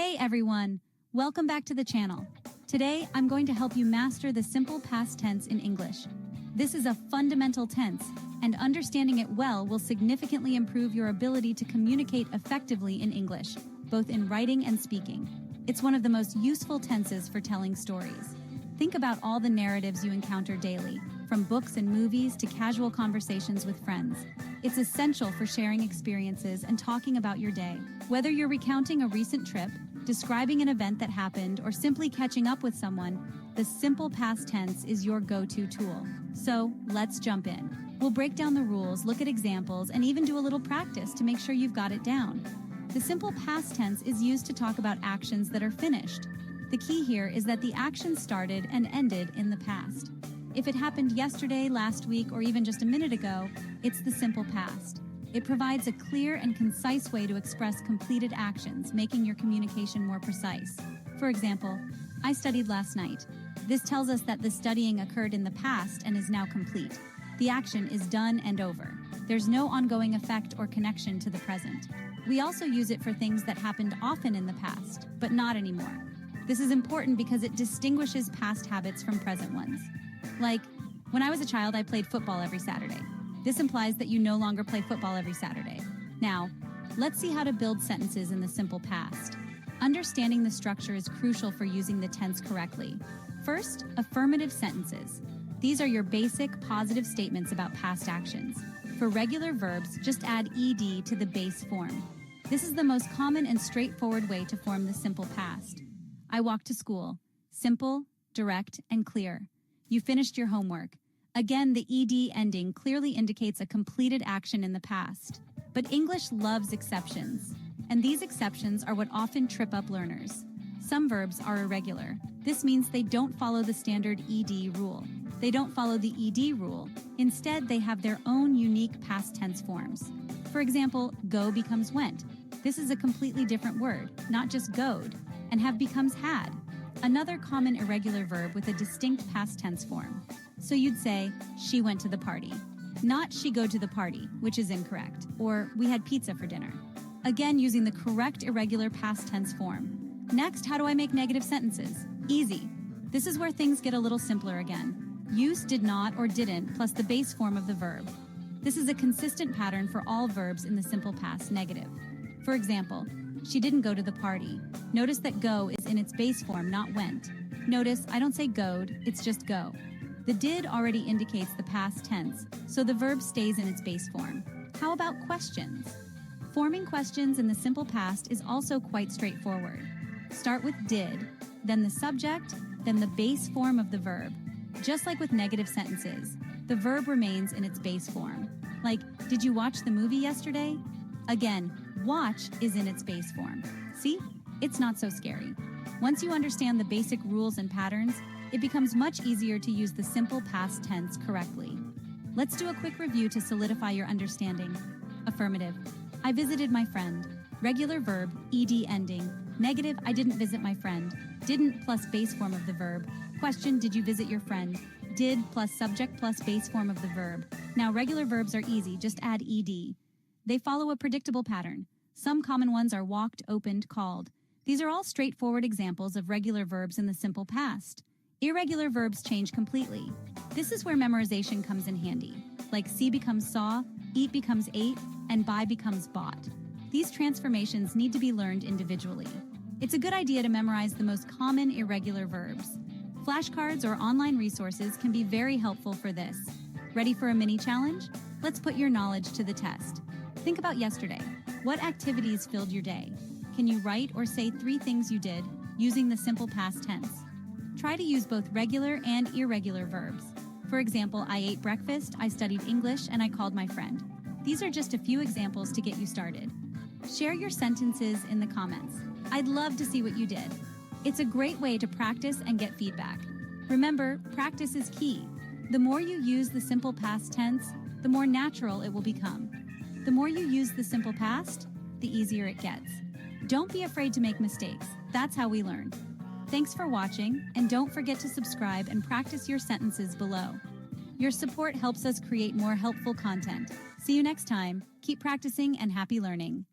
Hey everyone, welcome back to the channel. Today, I'm going to help you master the simple past tense in English. This is a fundamental tense, and understanding it well will significantly improve your ability to communicate effectively in English, both in writing and speaking. It's one of the most useful tenses for telling stories. Think about all the narratives you encounter daily, from books and movies to casual conversations with friends. It's essential for sharing experiences and talking about your day. Whether you're recounting a recent trip, describing an event that happened, or simply catching up with someone, the simple past tense is your go-to tool. So, let's jump in. We'll break down the rules, look at examples, and even do a little practice to make sure you've got it down. The simple past tense is used to talk about actions that are finished. The key here is that the action started and ended in the past. If it happened yesterday, last week, or even just a minute ago, it's the simple past. It provides a clear and concise way to express completed actions, making your communication more precise. For example, I studied last night. This tells us that the studying occurred in the past and is now complete. The action is done and over. There's no ongoing effect or connection to the present. We also use it for things that happened often in the past, but not anymore. This is important because it distinguishes past habits from present ones. Like, when I was a child, I played football every Saturday. This implies that you no longer play football every Saturday. Now, let's see how to build sentences in the simple past. Understanding the structure is crucial for using the tense correctly. First, affirmative sentences. These are your basic positive statements about past actions. For regular verbs, just add ed to the base form. This is the most common and straightforward way to form the simple past. I walked to school. Simple, direct, and clear. You finished your homework. Again, the ed ending clearly indicates a completed action in the past. But English loves exceptions, and these exceptions are what often trip up learners. Some verbs are irregular. This means they don't follow the standard ed rule. They don't follow the ed rule. Instead, they have their own unique past tense forms. For example, go becomes went. This is a completely different word, not just goed, and have becomes had. Another common irregular verb with a distinct past tense form. So you'd say, she went to the party. Not she go to the party, which is incorrect. Or we had pizza for dinner. Again, using the correct irregular past tense form. Next, how do I make negative sentences? Easy. This is where things get a little simpler again. Use did not or didn't plus the base form of the verb. This is a consistent pattern for all verbs in the simple past negative. For example, she didn't go to the party. Notice that go is in its base form, not went. Notice I don't say goed, it's just go. The did already indicates the past tense, so the verb stays in its base form. How about questions? Forming questions in the simple past is also quite straightforward. Start with did, then the subject, then the base form of the verb. Just like with negative sentences, the verb remains in its base form. Like, did you watch the movie yesterday? Again, watch is in its base form. See? It's not so scary. Once you understand the basic rules and patterns, it becomes much easier to use the simple past tense correctly. Let's do a quick review to solidify your understanding. Affirmative. I visited my friend. Regular verb, ed ending. Negative, I didn't visit my friend. Didn't plus base form of the verb. Question, did you visit your friend? Did plus subject plus base form of the verb. Now, regular verbs are easy, just add ed. They follow a predictable pattern. Some common ones are walked, opened, called. These are all straightforward examples of regular verbs in the simple past. Irregular verbs change completely. This is where memorization comes in handy. Like see becomes saw, eat becomes ate, and buy becomes bought. These transformations need to be learned individually. It's a good idea to memorize the most common irregular verbs. Flashcards or online resources can be very helpful for this. Ready for a mini challenge? Let's put your knowledge to the test. Think about yesterday. What activities filled your day? Can you write or say 3 things you did using the simple past tense? Try to use both regular and irregular verbs. For example, I ate breakfast, I studied English, and I called my friend. These are just a few examples to get you started. Share your sentences in the comments. I'd love to see what you did. It's a great way to practice and get feedback. Remember, practice is key. The more you use the simple past tense, the more natural it will become. The more you use the simple past, the easier it gets. Don't be afraid to make mistakes. That's how we learn. Thanks for watching, and don't forget to subscribe and practice your sentences below. Your support helps us create more helpful content. See you next time. Keep practicing and happy learning.